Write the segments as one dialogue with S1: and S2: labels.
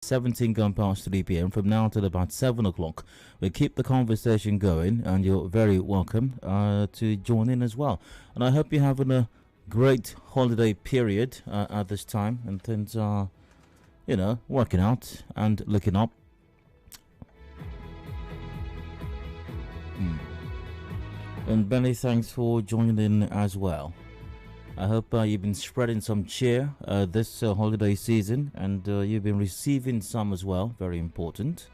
S1: 17 gone past 3 p.m. From now till about 7 o'clock, we keep the conversation going, and you're very welcome to join in as well. And I hope you're having a great holiday period at this time, and things are, working out and looking up. And many thanks for joining in as well. I hope you've been spreading some cheer this holiday season, and you've been receiving some as well. Very important.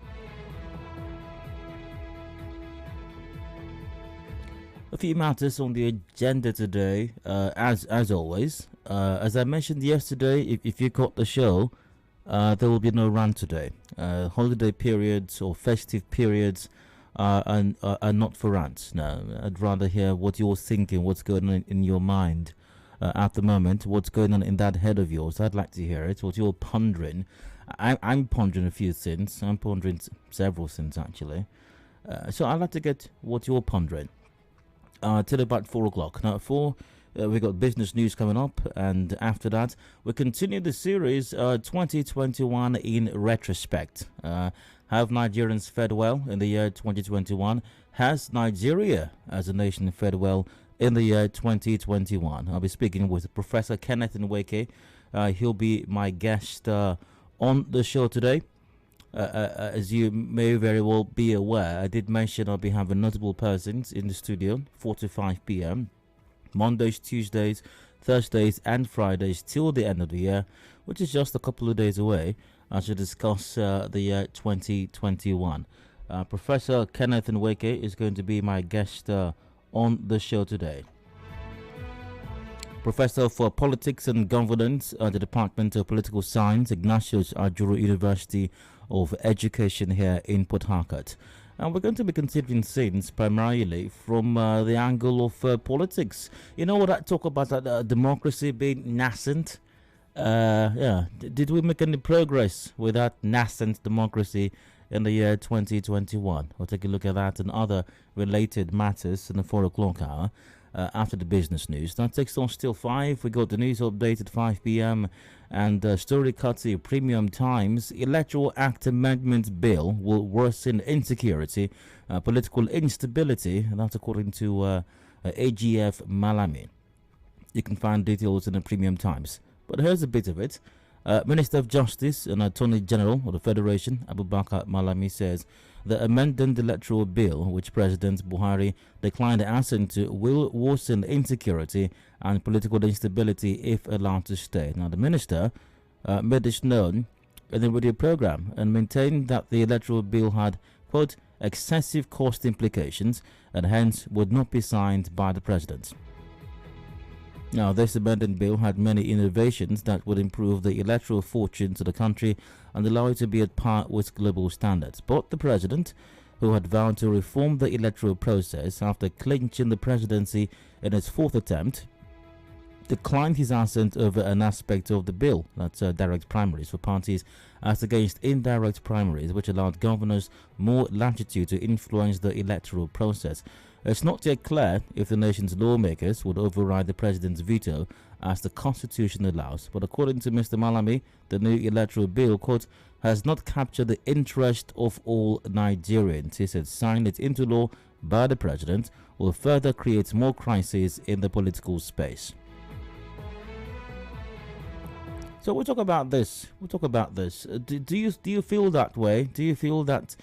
S1: A few matters on the agenda today, as always. As I mentioned yesterday, if you caught the show, there will be no run today. Holiday periods or festive periods are not for rants. No, I'd rather hear what you're thinking, what's going on in your mind. At the moment, what's going on in that head of yours. I'd like to hear it, what you're pondering. I'm pondering a few things. I'm pondering several things, actually. So I'd like to get what you're pondering till about 4 o'clock. Now, at 4, we got business news coming up, and after that, we continue the series 2021 in retrospect. Have Nigerians fared well in the year 2021? Has Nigeria as a nation fared well in the year 2021? I'll be speaking with Professor Kenneth Nweke. He'll be my guest on the show today. As you may very well be aware, I did mention I'll be having notable persons in the studio 4 to 5 p.m. Mondays, Tuesdays, Thursdays and Fridays till the end of the year, which is just a couple of days away, to discuss the year 2021. Professor Kenneth Nweke is going to be my guest on the show today. Professor for Politics and Governance at the Department of Political Science, Ignatius Ajuru University of Education here in Port Harcourt. And we're going to be considering things primarily from the angle of politics. You know what I talk about, democracy being nascent? Did we make any progress with that nascent democracy in the year 2021? We'll take a look at that and other related matters in the 4 o'clock hour after the business news. That takes us till 5. We got the news update at 5 p.m. and story courtesy Premium Times. Electoral Act Amendment Bill will worsen insecurity, political instability, and that's according to AGF Malami. You can find details in the Premium Times. But here's a bit of it. Minister of Justice and Attorney General of the Federation, Abubakar Malami, says the amended electoral bill, which President Buhari declined assent to, will worsen insecurity and political instability if allowed to stay. Now, the minister made this known in the radio program and maintained that the electoral bill had, quote, excessive cost implications and hence would not be signed by the president. Now, this amended bill had many innovations that would improve the electoral fortunes of the country and allow it to be at par with global standards. But the president, who had vowed to reform the electoral process after clinching the presidency in his 4th attempt, declined his assent over an aspect of the bill, that's direct primaries for parties, as against indirect primaries, which allowed governors more latitude to influence the electoral process. It's not yet clear if the nation's lawmakers would override the president's veto as the constitution allows, but according to Mr. Malami, the new electoral bill, quote, has not captured the interest of all Nigerians. He said signing it into law by the president will further create more crises in the political space. So we'll talk about this. Do you feel that way? Do you feel that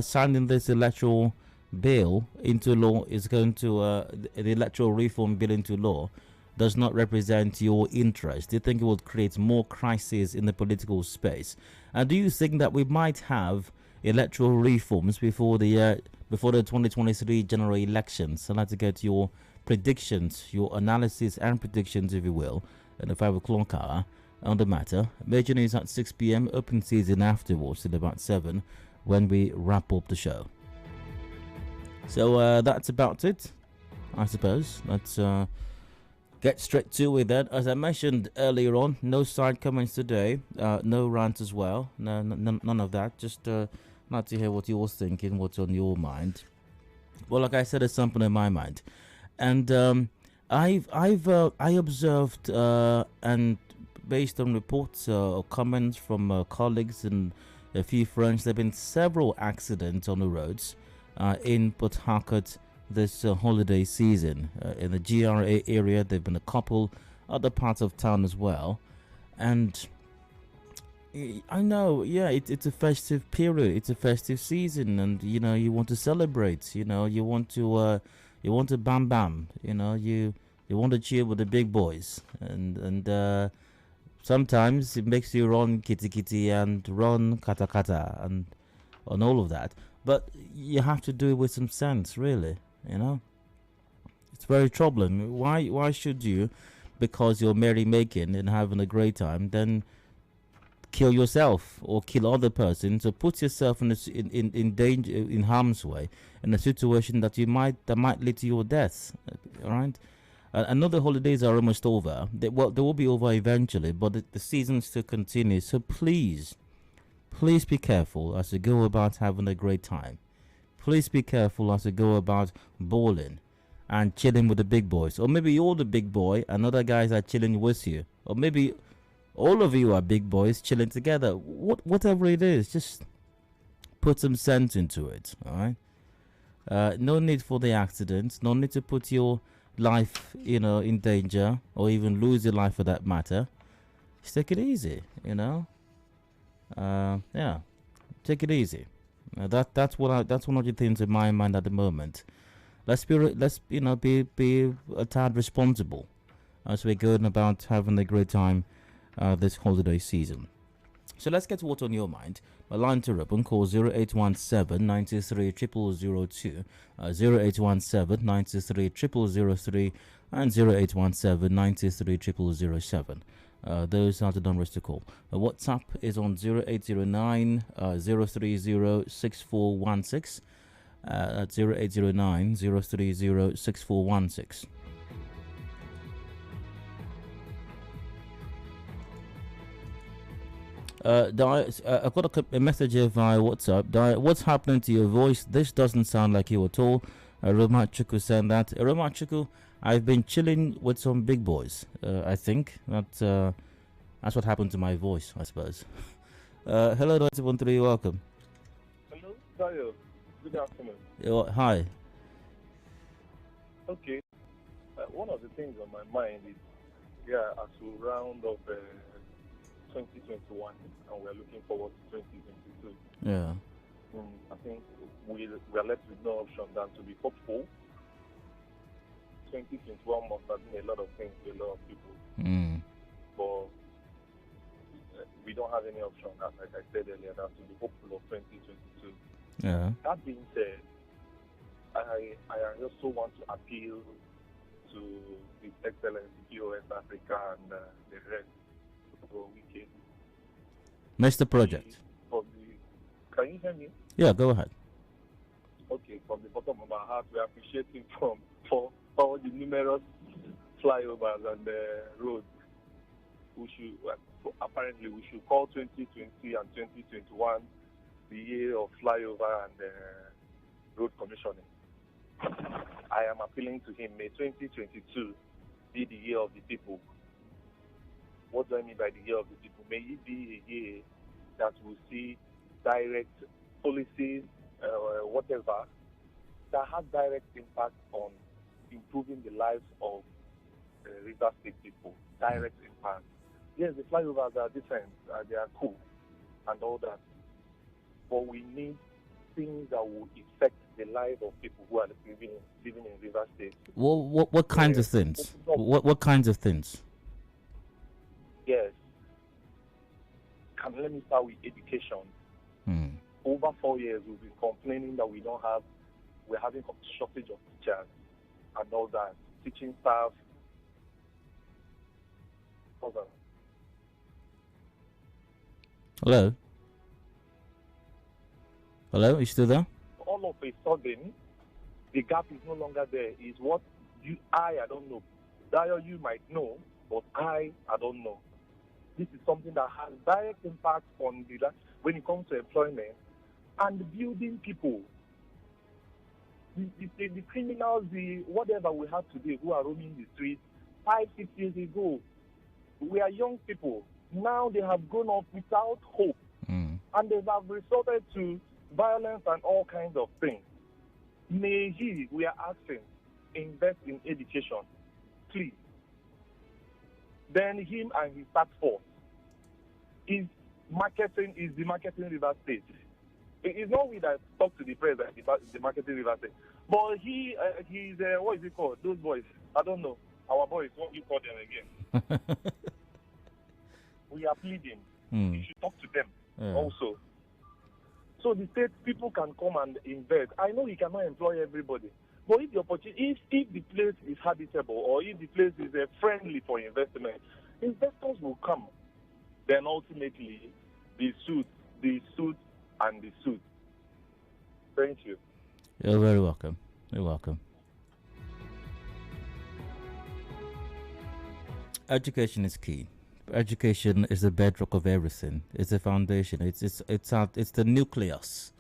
S1: signing this electoral bill into law is going to the electoral reform bill into law does not represent your interest? Do you think it will create more crises in the political space? And do you think that we might have electoral reforms before the 2023 general elections? I'd like to get your predictions, your analysis and predictions, if you will, in the 5 o'clock hour on the matter. Major news at 6 p.m. Open season afterwards till about 7 when we wrap up the show. So that's about it, I suppose. Let's get straight to it then. As I mentioned earlier on, no side comments today, no rant as well, none of that. Just not to hear what you're thinking, what's on your mind. Well, like I said, there's something in my mind, and I observed and based on reports or comments from colleagues and a few friends, there have been several accidents on the roads in Port Harcourt this holiday season. In the GRA area, there have been a couple other parts of town as well. And I know, yeah, it's a festive period. It's a festive season, and you want to celebrate. You want to bam bam. You want to cheer with the big boys, and sometimes it makes you run kitty kitty and run kata kata and all of that. But you have to do it with some sense, really. You know, it's very troubling. Why should you, because you're merrymaking and having a great time, then kill yourself or kill other persons or put yourself in danger, in harm's way, in a situation that might lead to your death? All right. I know the holidays are almost over. They will be over eventually, but the season still continues. So please be careful as you go about having a great time. Please be careful as you go about bowling and chilling with the big boys. Or maybe you're the big boy and other guys are chilling with you. Or maybe all of you are big boys chilling together. Whatever it is, just put some sense into it. All right. No need for the accidents. No need to put your life, in danger, or even lose your life for that matter. Just take it easy. Yeah, take it easy. That's one of the things in my mind at the moment. Let's be a tad responsible as we're going about having a great time this holiday season. So let's get to what's on your mind. My line to open, call 0817 93 0002, 0817 93 0003, and 0817 93 0007. Those are the numbers to call. WhatsApp is on 0809 030 6416. At 0809 030 6416. I've got a message here via WhatsApp. What's happening to your voice? This doesn't sound like you at all. Roma Chuku said that. Roma Chuku, I've been chilling with some big boys. I think that's what happened to my voice, I suppose. Hello, 913, welcome.
S2: Hello, Dayo. Good afternoon.
S1: Hi.
S2: Okay. One of the things on my mind is, as we round up 2021 and we're looking forward to 2022.
S1: Yeah.
S2: I think we are left with no option than to be hopeful. 2021 must have been a lot of things to a lot of people. But we don't have any option, like I said earlier, than to be hopeful of 2022.
S1: Yeah.
S2: That being said, I also want to appeal to His Excellency POS Africa and the rest for weekend.
S1: Mr. Project.
S2: Can you hear me?
S1: Yeah, go ahead.
S2: Okay, from the bottom of my heart, we appreciate him for all the numerous flyovers and roads. Apparently, we should call 2020 and 2021 the year of flyover and road commissioning. I am appealing to him. May 2022 be the year of the people. What do I mean by the year of the people? May it be a year that will see direct policies, whatever, that has direct impact on improving the lives of River State people. Direct impact. Yes, the flyovers are different. They are cool and all that. But we need things that will affect the life of people who are living in River State.
S1: What kinds of things? What kinds of things?
S2: Yes. Let me start with education. Over 4 years, we've been complaining that we're having a shortage of teachers and all that. Teaching staff.
S1: Hello? Hello, are you still there?
S2: All of a sudden, the gap is no longer there. Is what I don't know. Dayo, you might know, but I don't know. This is something that has direct impact on when it comes to employment and building people. The criminals, whatever we have today, who are roaming the streets 5-6 years ago, We are young people. Now they have grown up without hope. And they have resorted to violence and all kinds of things. May he, we are asking, invest in education, please. Then him and his task force is the marketing River State. It's not we that talk to the president, the marketing River State. But he's, what is it called? Those boys. I don't know. Our boys, what you call them again? We are pleading. You should talk to them also. So the state people can come and invest. I know he cannot employ everybody. But if the opportunity, if the place is habitable or if the place is friendly for investment, investors will come. Then ultimately, the suit, and the suit. Thank you.
S1: You're very welcome. You're welcome. Education is key. Education is the bedrock of everything. It's the foundation. It's the nucleus.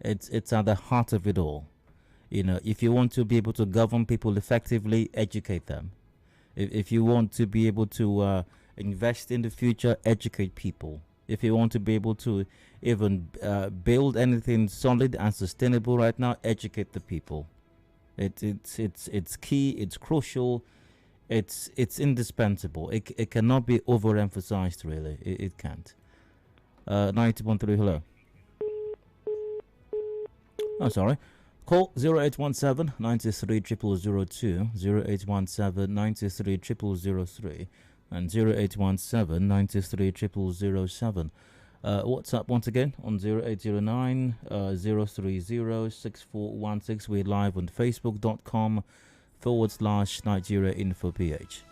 S1: It's at the heart of it all. You know, if you want to be able to govern people effectively, educate them. If you want to be able to invest in the future, educate people. If you want to be able to even build anything solid and sustainable right now, educate the people. It's key. It's crucial. It's indispensable. It cannot be overemphasized. Really, it can't. 90.3. Hello. Oh, sorry. Call 0817 93 0002, 0817 93 0003, and 0817 93 0007. WhatsApp once again on 0809 030 6416. We're live on facebook.com/Nigeria Info PH.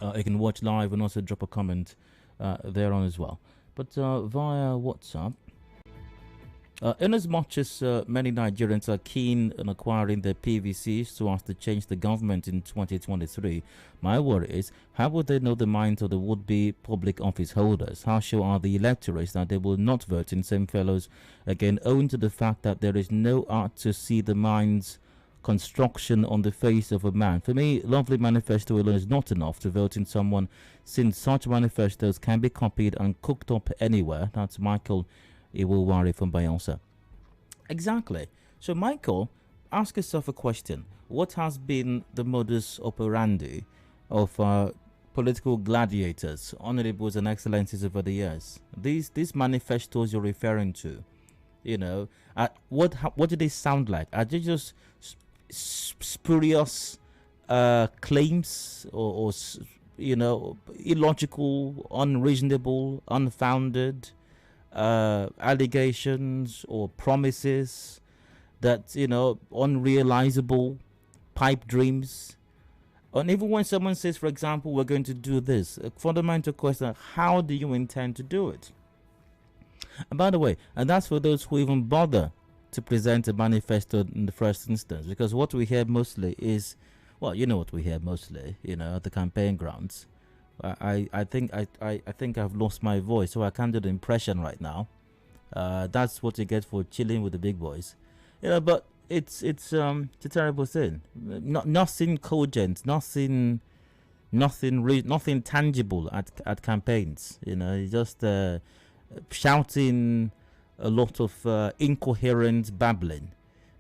S1: You can watch live and also drop a comment there on as well. But via WhatsApp, in as much as many Nigerians are keen on acquiring their PVCs so as to change the government in 2023, my worry is, how would they know the minds of the would-be public office holders? How sure are the electorates that they will not vote in same fellows again, owing to the fact that there is no art to see the mind's construction on the face of a man? For me, lovely manifesto alone is not enough to vote in someone, since such manifestos can be copied and cooked up anywhere. That's Michael Iwuwari from Bayelsa. Exactly. So, Michael, ask yourself a question. What has been the modus operandi of political gladiators, honorables and excellencies over the years? These manifestos you're referring to, you know, what do they sound like? Are they just spurious claims or you know, illogical, unreasonable, unfounded allegations or promises that, you know, unrealizable pipe dreams? And even when someone says, for example, we're going to do this, a fundamental question: how do you intend to do it? And by the way, and that's for those who even bother to present a manifesto in the first instance, because what we hear mostly is, well, you know what we hear mostly, you know, at the campaign grounds. I think I've lost my voice, so I can't do the impression right now. That's what you get for chilling with the big boys, you know. But it's a terrible thing. Nothing cogent, nothing tangible at campaigns. You know, just shouting a lot of incoherent babbling.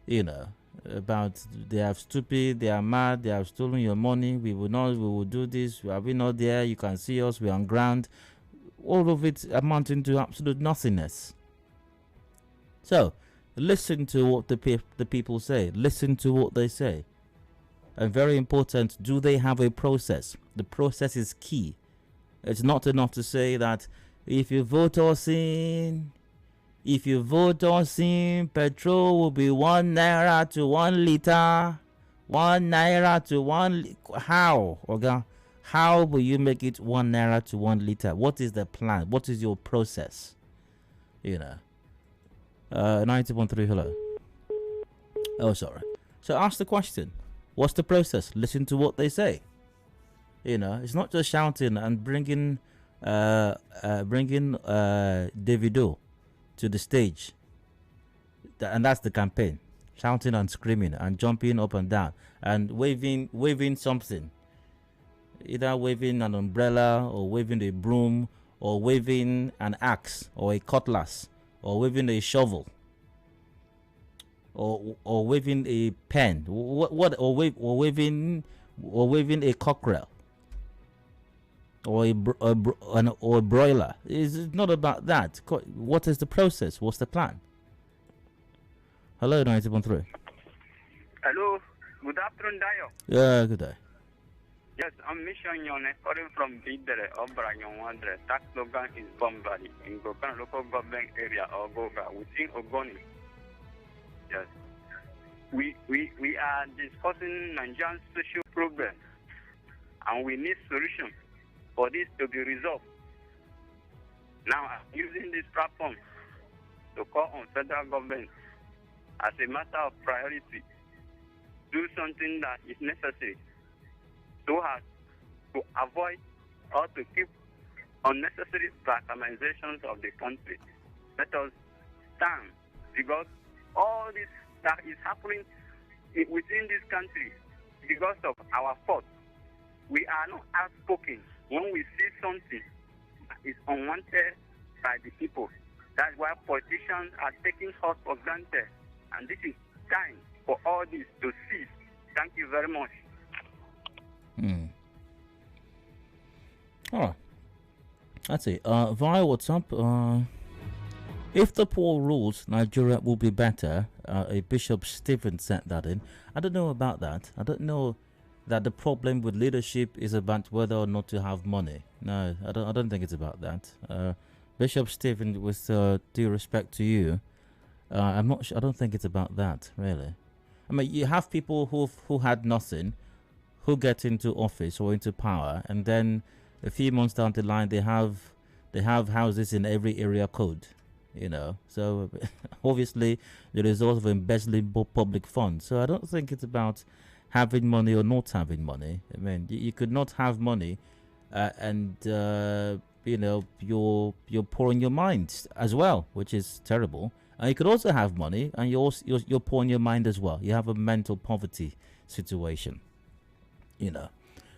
S1: You know, about they are stupid, they are mad, they have stolen your money, we will do this, are we not there, you can see us, we're on ground. All of it amounting to absolute nothingness. So listen to what the people say, listen to what they say. And very important, do they have a process? The process is key. It's not enough to say that if you vote us in, petrol will be 1 naira to 1 liter. 1 naira to 1 how, Oga? How will you make it 1 naira to 1 liter? What is the plan? What is your process? You know. 90.3, hello. Oh, sorry. So ask the question. What's the process? Listen to what they say. You know, it's not just shouting and bringing Davido to the stage, and that's the campaign. shouting and screaming and jumping up and down and waving something, either waving an umbrella or waving a broom or waving an axe or a cutlass or waving a shovel or waving a pen, or waving a cockerel or a broiler. It's not about that. What is the process? What's the plan? Hello, 90.3.
S3: Hello, good afternoon, Dayo.
S1: Yeah, good day.
S3: Yes, I'm Mission Yon, calling from Bidere, Obrayon Wandre. Tax slogan is Bombali in Gokan local government area or Goga within Ogoni. Yes. We are discussing Nigerian social problem and we need solution for this to be resolved. Now I'm using this platform to call on federal government as a matter of priority. Do something that is necessary so as to avoid or to keep unnecessary balkanizations of the country. Let us stand, because all this that is happening within this country because of our fault. We are not outspoken when we see something that is unwanted by the people. That's why politicians are taking us for granted. And this is time for all this to cease. Thank you very much.
S1: All right. That's it. Via WhatsApp, if the poll rules, Nigeria will be better. A Bishop Stephen said that in. I don't know about that. I don't know that the problem with leadership is about whether or not to have money. No, I don't think it's about that. Bishop Stephen, with due respect to you, I'm not sure. I don't think it's about that, really. I mean, you have people who had nothing, who get into office or into power, and then a few months down the line, they have houses in every area code. You know, so obviously the result of embezzling public funds. So I don't think it's about having money or not having money. I mean, you could not have money, and you know, you're poor in your mind as well, which is terrible. And you could also have money and you're poor in your mind as well. You have a mental poverty situation. You know,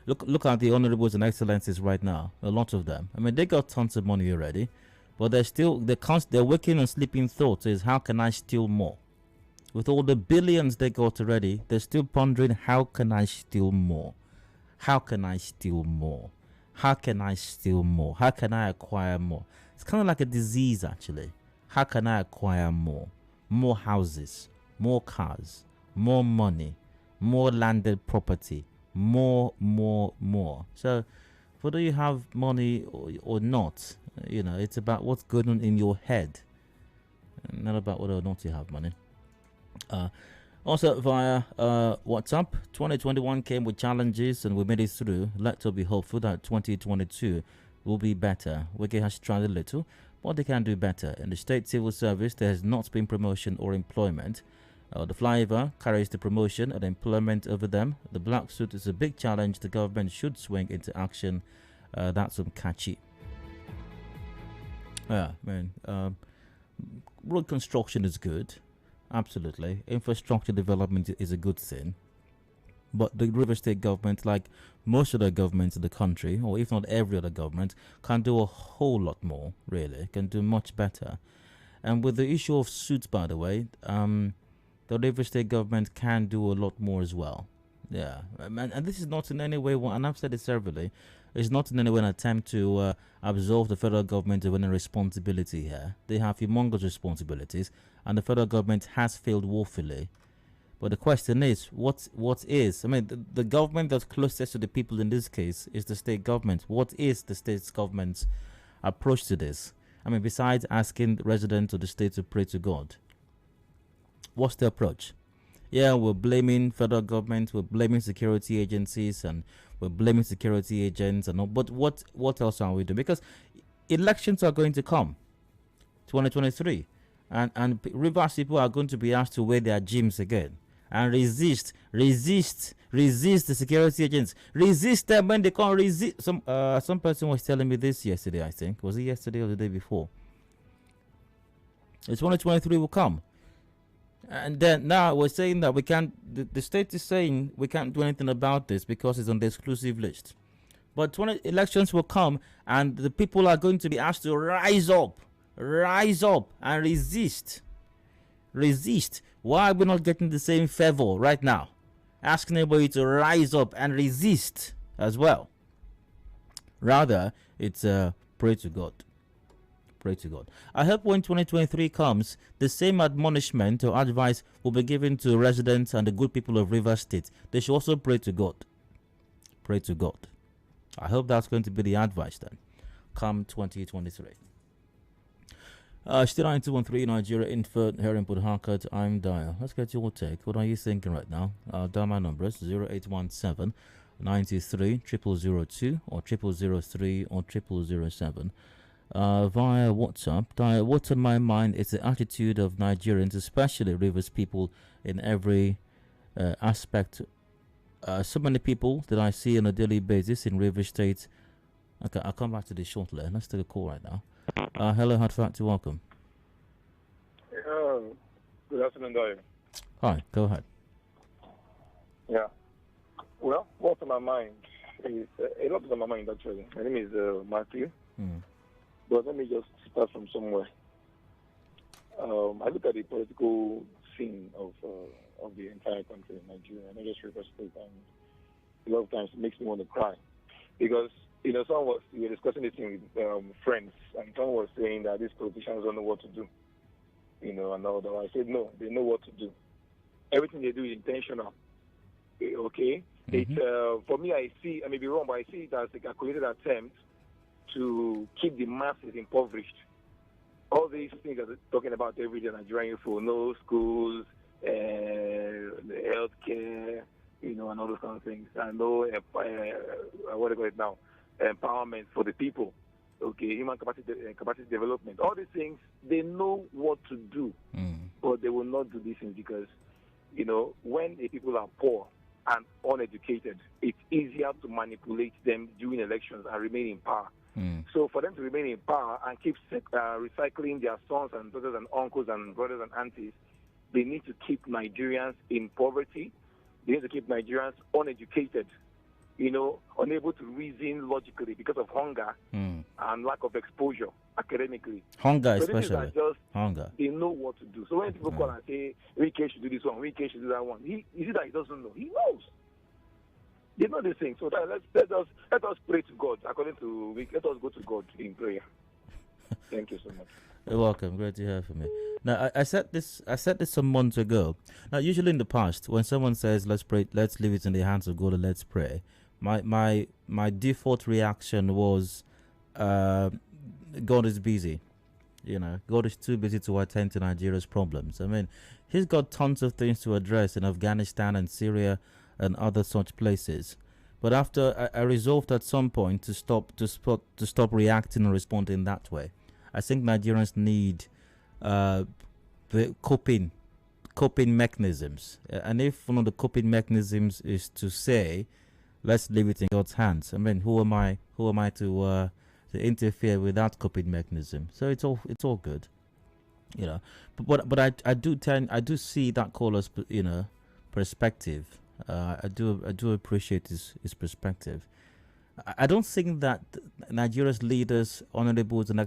S1: look at the honorables and excellencies right now. A lot of them. I mean, they got tons of money already. But they're waking and sleeping thoughts is, how can I steal more? With all the billions they got already, they're still pondering, how can I steal more? How can I steal more? How can I steal more? How can I acquire more? It's kind of like a disease, actually. How can I acquire more? More houses, more cars, more money, more landed property, more. So, whether you have money or not, you know, it's about what's going on in your head, not about whether or not you have money. Also via WhatsApp, 2021 came with challenges and we made it through. Let's be hopeful that 2022 will be better. Wiki has tried a little, but they can do better. In the state civil service, there has not been promotion or employment. The flyover carries the promotion and employment over them. The black suit is a big challenge. The government should swing into action. That's some catchy. Yeah, man. Road construction is good. Absolutely. Infrastructure development is a good thing. But the River State government, like most other governments in the country, or if not every other government, can do a whole lot more, really. Can do much better. And with the issue of suits, by the way, the River State government can do a lot more as well. Yeah. And this is not in any way, and I've said it severally, it's not in any way an attempt to absolve the federal government of any responsibility here. They have humongous responsibilities, and the federal government has failed woefully. But the question is, what is? I mean, the government that's closest to the people in this case is the state government. What is the state government's approach to this? I mean, besides asking residents of the state to pray to God, what's the approach? Yeah, we're blaming federal government, we're blaming security agencies, and we're blaming security agents and all. But what else are we doing? Because elections are going to come, 2023, and Rivers people are going to be asked to wear their gyms again and resist the security agents. Resist them when they can't resist. Some person was telling me this yesterday. I think, was it yesterday or the day before? 2023 will come. And then now we're saying that we can't. The state is saying we can't do anything about this because it's on the exclusive list. But when elections will come, and the people are going to be asked to rise up, and resist. Why are we not getting the same favor right now? Asking everybody to rise up and resist as well. Rather, it's pray to God. Pray to God. I hope when 2023 comes, the same admonishment or advice will be given to residents and the good people of Rivers State. They should also pray to God. Pray to God. I hope that's going to be the advice then, come 2023. Still 9213 Nigeria Info here in Port Harcourt. I'm Dyer. Let's get your take. What are you thinking right now? Dial my numbers 0817 93 0002 or 0003 or 0007. Via WhatsApp. What's on my mind is the attitude of Nigerians, especially Rivers people, in every aspect. So many people that I see on a daily basis in Rivers State. Okay, I'll come back to this shortly. Let's take a call right now. Hello, Hardfactor, welcome.
S2: Good afternoon, Doyle.
S1: Hi, go ahead.
S2: Yeah. Well, what's on my mind is a lot is on my mind actually. My name is Matthew. But let me just start from somewhere. I look at the political scene of the entire country in Nigeria, not just Rivers State, and a lot of times it makes me want to cry. Because, we were discussing this thing with friends, and someone was saying that these politicians don't know what to do, and all that. I said, no, they know what to do. Everything they do is intentional, okay? It's, for me, I may be wrong, but I see it as a calculated attempt to keep the masses impoverished. All these things that they're talking about every day, Nigerian info, no schools, healthcare, and all those kind of things. I know, what do you call it now? Empowerment for the people, okay, human capacity development. All these things, they know what to do, but they will not do these things because, when the people are poor and uneducated, it's easier to manipulate them during elections and remain in power. So for them to remain in power and keep recycling their sons and daughters and uncles and brothers and aunties, they need to keep Nigerians in poverty. They need to keep Nigerians uneducated, unable to reason logically because of hunger and lack of exposure academically.
S1: Hunger,
S2: so
S1: especially. Hunger.
S2: They know what to do. So when people call and say, Wike should do this one, Wike should do that one, is it that he doesn't know? He knows. They know these things. So let us pray to God. According to let us go to God in prayer. Thank you so much.
S1: You're welcome. Great to hear from you. Now, I said this some months ago. Now, usually in the past, when someone says let's pray, let's leave it in the hands of God and let's pray, my default reaction was, God is busy. God is too busy to attend to Nigeria's problems. I mean, he's got tons of things to address in Afghanistan and Syria and other such places. But after I resolved at some point to stop reacting and responding that way. I think Nigerians need the coping mechanisms. And if one of the coping mechanisms is to say, let's leave it in God's hands. I mean, who am I to interfere with that coping mechanism? So it's all good, But I do see that caller's perspective. I do appreciate his perspective. I don't think that Nigeria's leaders, honorables, and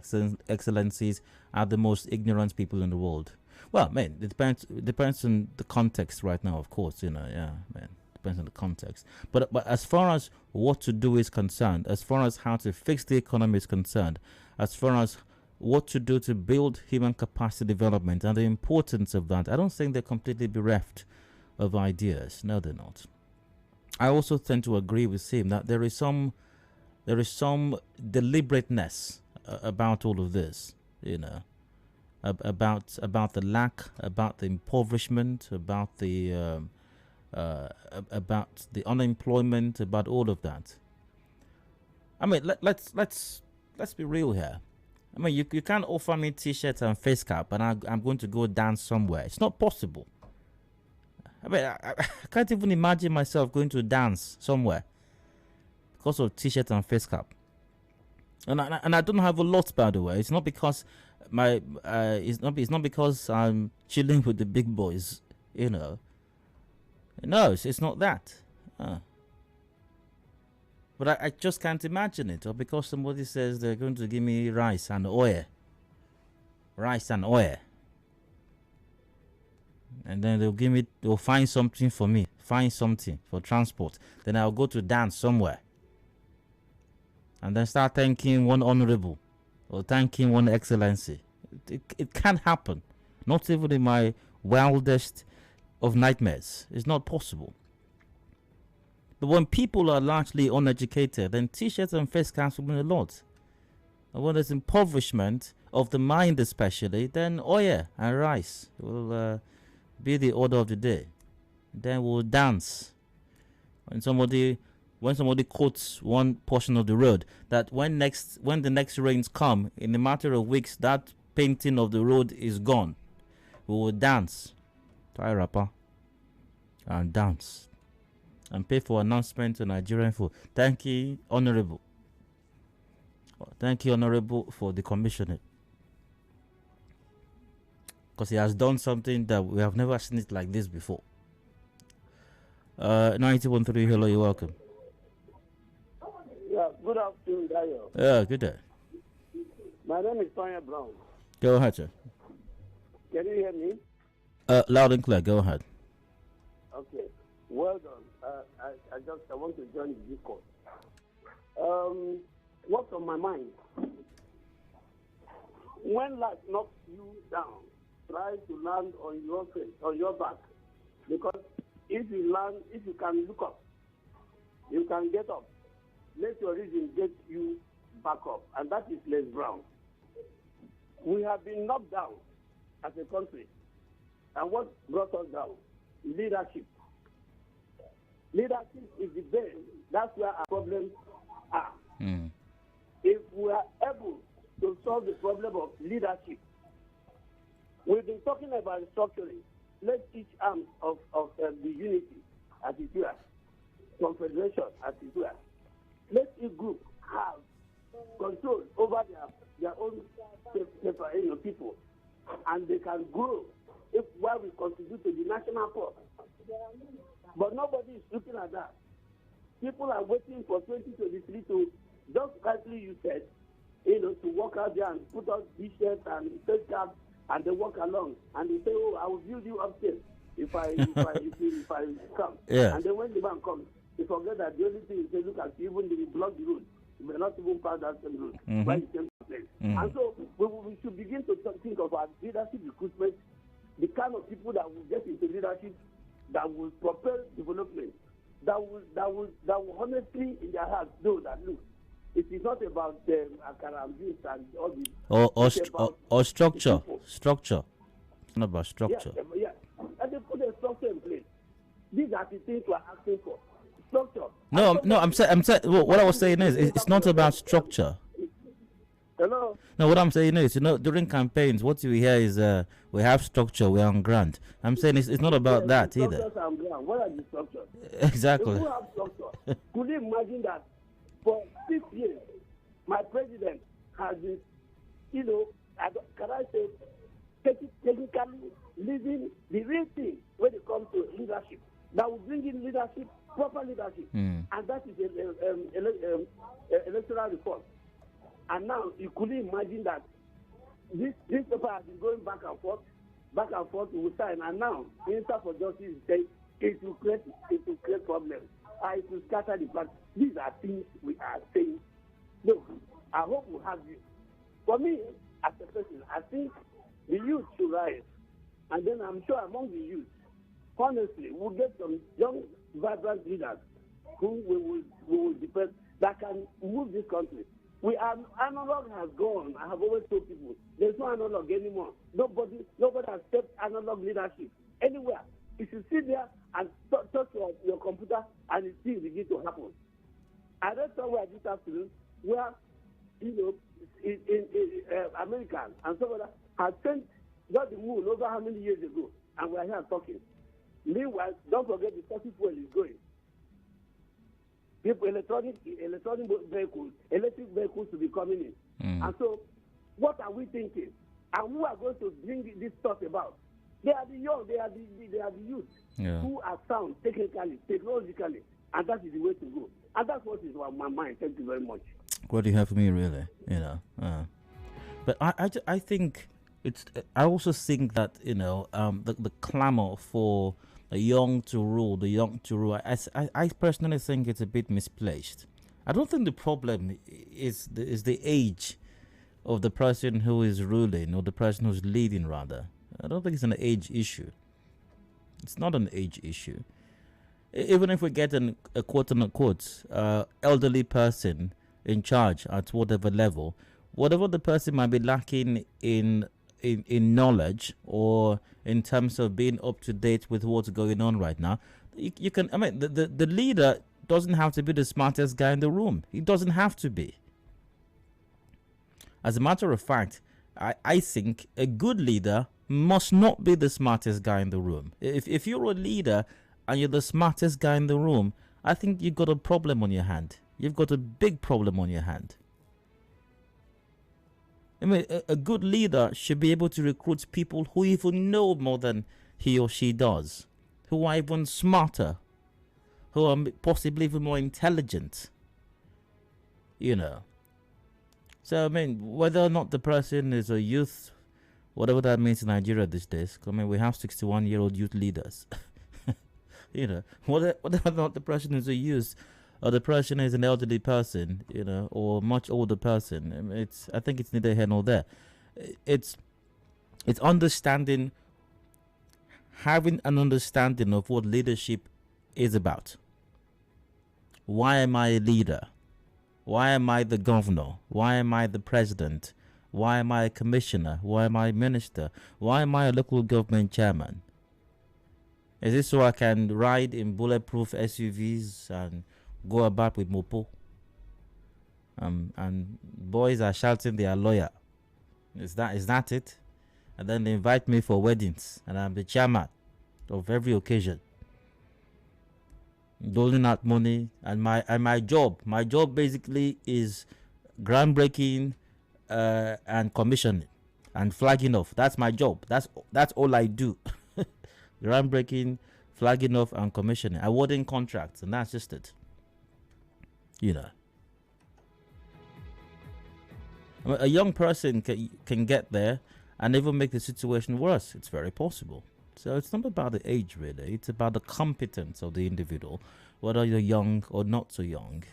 S1: excellencies are the most ignorant people in the world. Well, man, it depends on the context right now, of course. Depends on the context. But as far as what to do is concerned, as far as how to fix the economy is concerned, as far as what to do to build human capacity development and the importance of that, I don't think they're completely bereft of ideas. No, they're not. I also tend to agree with him that there is some deliberateness about all of this, about the lack, about the impoverishment, about the unemployment, about all of that. I mean, let's be real here. I mean, you can't offer me t-shirt and face cap and I'm going to go dance somewhere. It's not possible. I mean, I can't even imagine myself going to dance somewhere because of t-shirt and face cap. And I don't have a lot, by the way. It's not because it's not because I'm chilling with the big boys, you know. No, it's not that. But I just can't imagine it, or because somebody says they're going to give me rice and oil, and then they'll find something for me, find something for transport. Then I'll go to dance somewhere, and then start thanking one honorable or thanking one excellency. It can't happen, not even in my wildest of nightmares. It's not possible. But when people are largely uneducated, then t-shirts and face caps will mean a lot. And when there's impoverishment of the mind especially, then oil and rice will be the order of the day. Then we'll dance. When somebody quotes one portion of the road, that when the next rains come, in a matter of weeks, that painting of the road is gone. We will dance. Tie rapper. And dance. And pay for announcement to Nigerian food. Thank you, Honorable. Thank you, Honorable, for the commissioning. Because he has done something that we have never seen it like this before. 9013, hello, you're welcome.
S4: Yeah, good afternoon, Dayo.
S1: Yeah, good day.
S4: My name is Tonya Brown.
S1: Go ahead, sir.
S4: Can you hear me?
S1: Loud and clear, go ahead.
S4: Okay, well done. I want to join the discourse. What's on my mind? When life knocks you down, try to land on your face, on your back. Because if you can look up, you can get up. Let your reason get you back up. And that is Les Brown. We have been knocked down as a country. And what brought us down? Leadership. Leadership is the base. That's where our problems are. If we are able to solve the problem of leadership, we've been talking about structuring. Let each arm of the unity, as it were, confederation, as it were, let each group have control over their own people, and they can grow while we contribute to the national cause. But nobody is looking at that. People are waiting for 2023 to, just rightly you said, to walk out there and put on t-shirts and face caps, and they walk along and they say, "Oh, I will build you upstairs if I come."
S1: Yeah.
S4: And then when the man comes, they forget that the only thing is they look at you, even if you block the road, you may not even pass that same road where you came to place. And so we should begin to think of our leadership recruitment, the kind of people that will get into leadership, that will propel development, that will honestly in their hearts know that, look, it is not about akara and juice and all this.
S1: Or structure. Structure. It's not about structure.
S4: Yeah. And they put a structure in place. These are the things we are asking for. Structure.
S1: No. I'm saying. What I was saying is, it's not about structure.
S4: Hello.
S1: No, what I'm saying is, during campaigns, what you hear is, we have structure, we're on grant. I'm saying it's not about that either.
S4: What are the structures?
S1: Exactly.
S4: If we have structure, could you imagine that for 6 years, my president has been, can I say, technically leading the real thing when it comes to leadership. That will bring in leadership, proper leadership. And that is electoral reform. And now you couldn't imagine that this paper has been going back and forth, we will sign. And now, Minister for Justice is saying it will create problems. It will scatter the party. These are things we are saying. Look, I hope we have you. For me, as a person, I think the youth should rise. And then I'm sure among the youth, honestly, we'll get some young, vibrant leaders who we will depend, that can move this country. Analog has gone. I have always told people, there's no analog anymore. Nobody has stepped analog leadership anywhere. You should sit there and touch your computer and it things begin to happen. I read somewhere this afternoon where, in America and some other had got the moon over how many years ago, and we are here talking. Meanwhile, don't forget the fossil fuel is going. people, electric vehicles, electric vehicles to be coming in. And so, what are we thinking? And who are going to bring this stuff about? They are the young, they are the youth who are sound technically, technologically, and that is the way to go. And that's what is on my mind. Thank you very much.
S1: What do you have for me, really? But I think it's. I also think that the clamor for the young to rule, I personally think it's a bit misplaced. I don't think the problem is the age of the person who is ruling, or the person who's leading, rather. I don't think it's an age issue. It's not an age issue. Even if we get a quote-unquote elderly person in charge at whatever level, whatever the person might be lacking in knowledge or in terms of being up to date with what's going on right now, you can. I mean, the leader doesn't have to be the smartest guy in the room. He doesn't have to be. As a matter of fact, I think a good leader must not be the smartest guy in the room. If you're a leader and you're the smartest guy in the room, I think you've got a problem on your hand. You've got a big problem on your hand. I mean, a good leader should be able to recruit people who even know more than he or she does, who are even smarter, who are possibly even more intelligent. So, I mean, whether or not the person is a youth, whatever that means in Nigeria these days, I mean, we have 61-year-old youth leaders. Whether or not the person is a youth, or the person is an elderly person, or much older person, I mean, I think it's neither here nor there. It's understanding, having an understanding of what leadership is about. Why am I a leader? Why am I the governor? Why am I the president? Why am I a commissioner? Why am I a minister? Why am I a local government chairman? Is this so I can ride in bulletproof SUVs and go about with mopo? And boys are shouting they are lawyer. Is that it? And then they invite me for weddings, and I'm the chairman of every occasion, doling out money. And my job basically is groundbreaking and commissioning and flagging off. That's my job. That's all I do. Groundbreaking, flagging off, and commissioning, awarding contracts, and that's just it. I mean, a young person can get there and even make the situation worse. It's very possible. So it's not about the age, really. It's about the competence of the individual, whether you're young or not so young.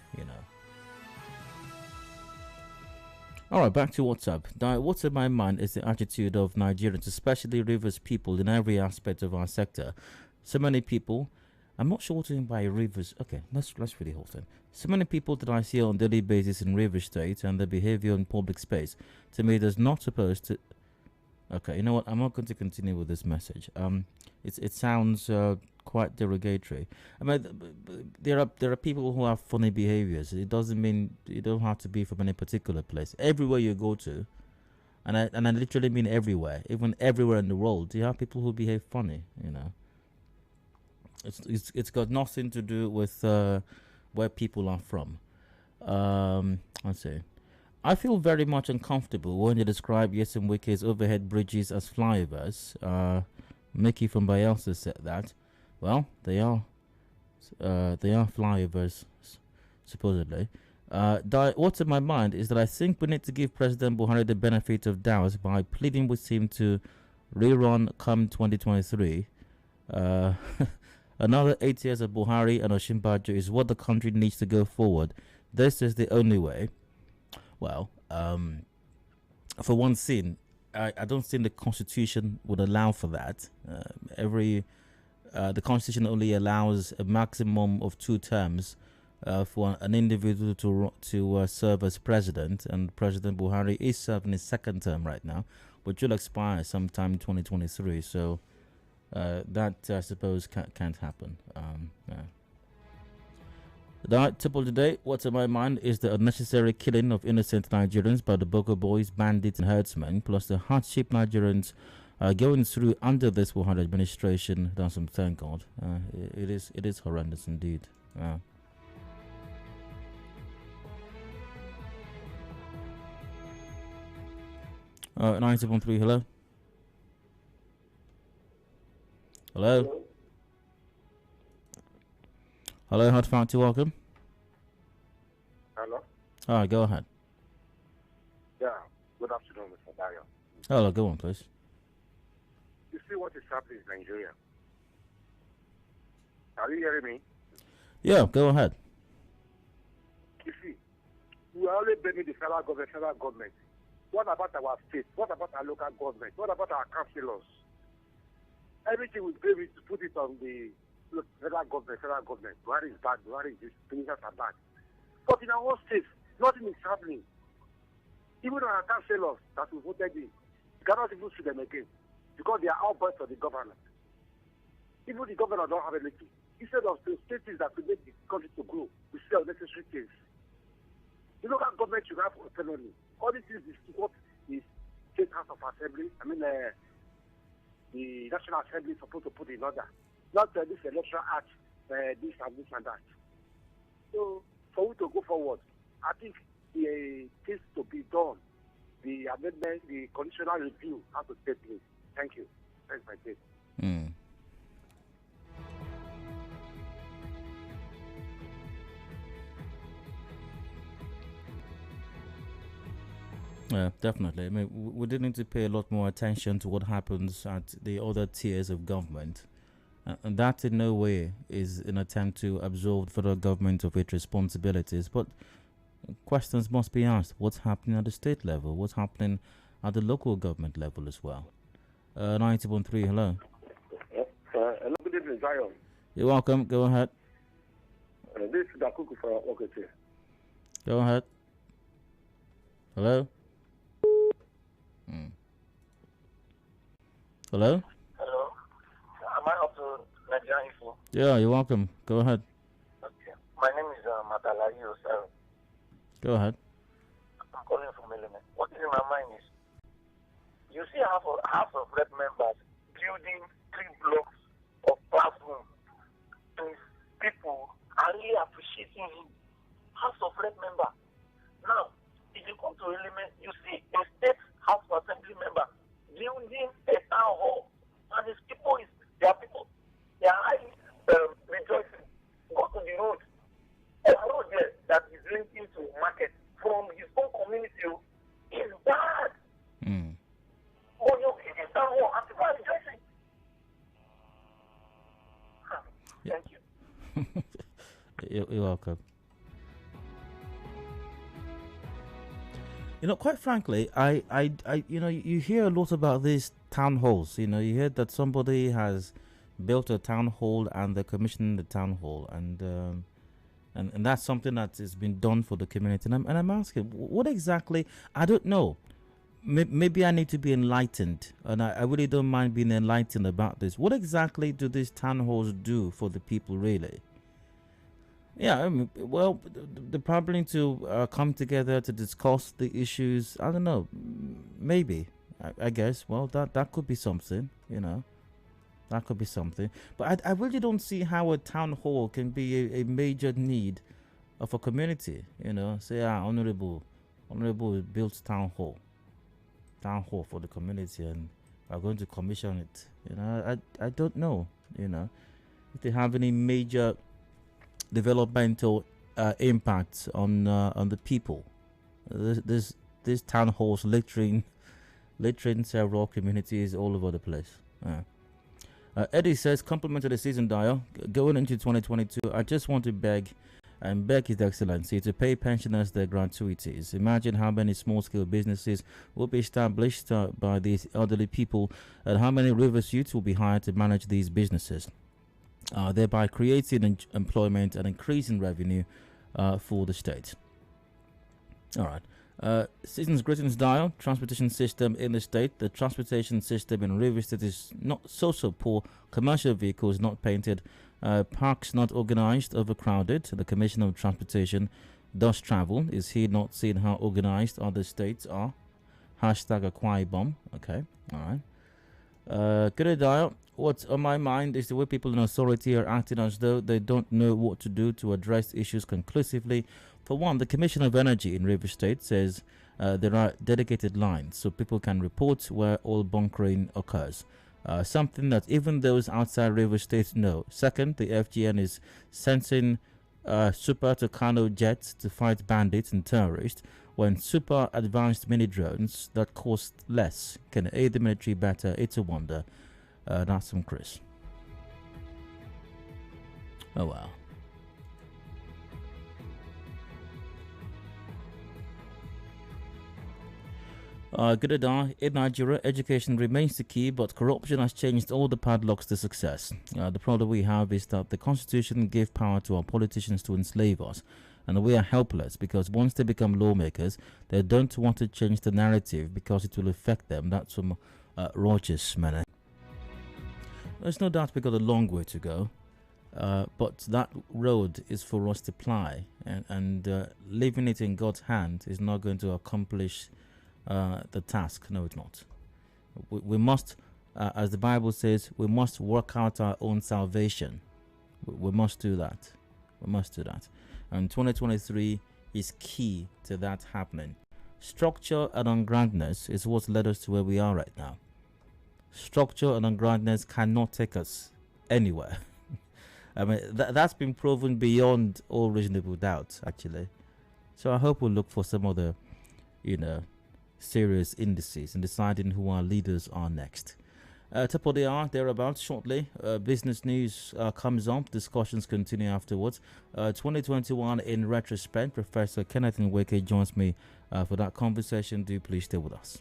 S1: All right, back to WhatsApp. Now, what's in my mind is the attitude of Nigerians, especially Rivers people, in every aspect of our sector. So many people, I'm not sure what to mean by Rivers. Okay, let's really hold on. So many people that I see on a daily basis in Rivers State and their behavior in public space, to me, there's not supposed to. Okay, you know what? I'm not going to continue with this message. It sounds quite derogatory. I mean, there are people who have funny behaviors. It doesn't mean you don't have to be from any particular place. Everywhere you go to, and I literally mean everywhere, even everywhere in the world, you have people who behave funny. It's got nothing to do with where people are from. Let's see. I feel very much uncomfortable when you describe Yesim Wike's overhead bridges as flyovers. Mickey from Bayelsa said that. Well, they are flyovers, supposedly. What's in my mind is that I think we need to give President Buhari the benefit of doubt by pleading with him to rerun come 2023. Another 8 years of Buhari and Osinbajo is what the country needs to go forward. This is the only way. Well, for one thing, I don't think the Constitution would allow for that. The Constitution only allows a maximum of 2 terms for an individual to serve as president, and President Buhari is serving his 2nd term right now, which will expire sometime in 2023. So that I suppose can't happen. The tip of the day, what's in my mind is the unnecessary killing of innocent Nigerians by the Boko boys, bandits, and herdsmen, plus the hardship Nigerians are going through under this Buhari administration. Thank God. It is horrendous indeed. 90.3, hello? Hello? Hello, hot factor, welcome.
S2: Hello?
S1: All right, go ahead.
S2: Yeah, good afternoon, Mr. Dayo.
S1: Hello, go on, please.
S2: You see what is happening in Nigeria? Are you hearing me?
S1: Yeah, go ahead.
S2: You see, we are always blaming the federal government. What about our state? What about our local government? What about our councillors? Everything we blame is to put it on the federal government. Buhari is bad, Buhari is this, things are bad. But in our own state, nothing is happening. Even our councillors that we voted in, you cannot even see them again because they are all boys of the government. Even the governor don't have anything. Instead of the states that will make the country to grow, we see unnecessary things. The local government should have autonomy. All this is what the State House of Assembly, the National Assembly is supposed to put in order. Not this electoral act, this and that. So, for we to go forward, I think the things to be done, the amendment, the conditional review has to take place. Thank you. Thanks, my case.
S1: Yeah, definitely. I mean, we did need to pay a lot more attention to what happens at the other tiers of government. And that in no way is an attempt to absolve the federal government of its responsibilities. But questions must be asked. What's happening at the state level? What's happening at the local government level as well? 90.3, hello.
S2: Hello, good evening, Zion.
S1: You're welcome. Go ahead.
S2: This is Dakuku from Okete.
S1: Go ahead. Hello? Hello?
S5: Hello. Am I up to Nigerian Info?
S1: Yeah, you're welcome. Go ahead.
S5: Okay. My name is Adedayo Elusakin.
S1: Go ahead.
S5: I'm calling from Element. What is in my mind is, you see half of Rep members building 3 blocks of classroom, and people are really appreciating him. Half of Rep member. Now, if you come to Element, you see a state House of Assembly member building a town hall, and these people they are highly rejoicing. Go to the road. A road there that is linking to market from his own community is bad. Oh, no, it is town hall, and people are rejoicing. Thank you.
S1: You're welcome. You know, quite frankly, I you hear a lot about these town halls. You know, you hear that somebody has built a town hall and they're commissioning the town hall, and that's something that has been done for the community. And I'm asking, what exactly? I don't know. Maybe I need to be enlightened, and I really don't mind being enlightened about this. What exactly do these town halls do for the people, really? Yeah, I mean, well, they're probably to come together to discuss the issues. I don't know, maybe. I guess. Well, that could be something. You know, that could be something. But I really don't see how a town hall can be a major need of a community. You know, say, honorable built town hall for the community, and are going to commission it. You know, I don't know. You know, if they have any major developmental impacts on the people. This town halls littering several communities all over the place. Eddie says, compliment to the season, Dial. Going into 2022, I just want to beg His Excellency to pay pensioners their gratuities. Imagine how many small-scale businesses will be established by these elderly people, and how many rivers youths will be hired to manage these businesses, thereby creating employment and increasing revenue for the state. All right. Season's greetings, Dial. Transportation system in the state. The transportation system in River State is not so poor. Commercial vehicles not painted. Parks not organized, overcrowded. The Commissioner of Transportation does travel. Is he not seeing how organized other states are? Hashtag Akwa Ibom. Okay. All right. Good day, Dial. What's on my mind is the way people in authority are acting as though they don't know what to do to address issues conclusively. For one, the Commissioner of Energy in River State says there are dedicated lines so people can report where oil bunkering occurs. Something that even those outside river states know. Second, the FGN is sensing Super Tucano jets to fight bandits and terrorists, when super advanced mini drones that cost less can aid the military better. It's a wonder. That's from Chris. Oh wow. Good day. In Nigeria, education remains the key, but corruption has changed all the padlocks to success. The problem we have is that the constitution gave power to our politicians to enslave us, and we are helpless because once they become lawmakers, they don't want to change the narrative because it will affect them. That's from Rogers, man. There's no doubt we got a long way to go, but that road is for us to ply, and leaving it in God's hand is not going to accomplish the task. No, it's not. We must, as the Bible says, we must work out our own salvation. We must do that. We must do that. And 2023 is key to that happening. Structure and ungroundedness is what led us to where we are right now. Structure and ungroundedness cannot take us anywhere. I mean, that's been proven beyond all reasonable doubt, actually. So I hope we'll look for some other, serious indices in deciding who our leaders are next. Top of the hour, thereabouts, shortly. Business news comes up. Discussions continue afterwards. 2021 in retrospect. Professor Kenneth Nweke joins me for that conversation. Do please stay with us.